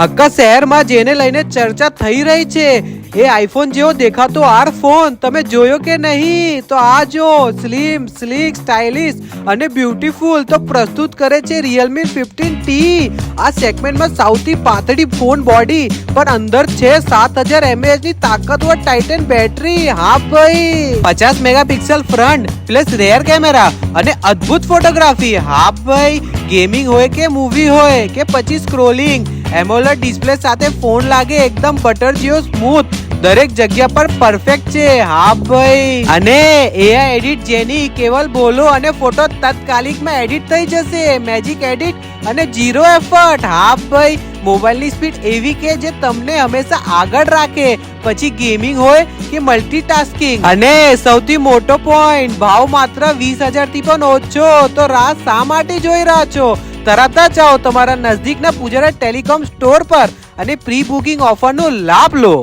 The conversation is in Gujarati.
આખા શહેરમાં જેને લઈને ચર્ચા થઈ રહી છે એ આઈફોન જેવો દેખાતો આર ફોન તમે જોયો કે નહીં? તો આ જો સ્લિમ, સ્લીક, સ્ટાઇલિશ અને બ્યુટીફુલ તો પ્રસ્તુત કરે છે Realme 15T। આ સેગમેન્ટમાં સૌથી પાતળી ફોન બોડી પણ અંદર છે 7000 mAh ની તાકાતવર ટાઇટન બેટરી। હા ભાઈ, 50 megapixel front plus rare camera અને અદ્ભુત ફોટોગ્રાફી। હા ભાઈ, ગેમિંગ હોય કે મૂવી હોય કે પછી સ્ક્રોલિંગ, એમોલેડ ડિસ્પ્લે સાથે ફોન લાગે એકદમ બટર જેવો સ્મૂથ, દરેક જગ્યા પર પરફેક્ટ છે। હા ભાઈ, અને એઆઈ એડિટ જેની કેવલ બોલો અને ફોટો તાત્કાલિકમાં એડિટ થઈ જશે, મેજિક એડિટ અને 0 એફર્ટ। હા ભાઈ, મોબાઈલની સ્પીડ એવી કે જે તમને હંમેશા આગળ રાખે, પછી ગેમિંગ હોય કે મલ્ટીટાસ્કિંગ। અને સૌથી મોટો પોઈન્ટ, ભાવ માત્ર 20,000 થી પણ ઓછો। તો રાહ શા માટે જોઈ રહ્યા છો? તરત જ જાઓ તમારા નજદીકના પૂજારા ટેલિકોમ સ્ટોર પર અને પ્રી બુકિંગ ઓફરનો લાભ લો।